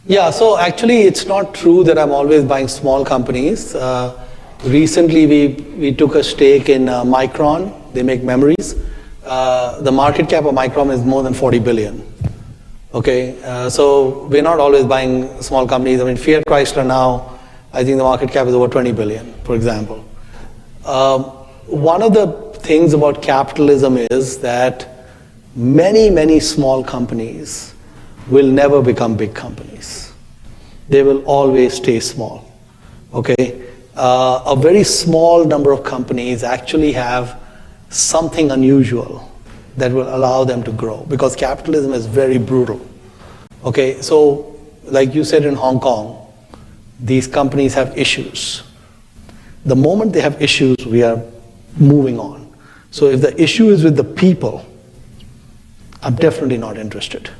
Yeah, so actually it's not true that I'm always buying small companies. Recently we took a stake in Micron. They make memories. The market cap of Micron is more than 40 billion. Okay, so we're not always buying small companies. I mean, Fiat Chrysler now, I think the market cap is over 20 billion, for example. One of the things about capitalism is that many small companies will never become big companies. They will always stay small, okay? A very small number of companies actually have something unusual that will allow them to grow, because capitalism is very brutal, okay? So, like you said in Hong Kong, these companies have issues. The moment they have issues, we are moving on. So if the issue is with the people, I'm definitely not interested.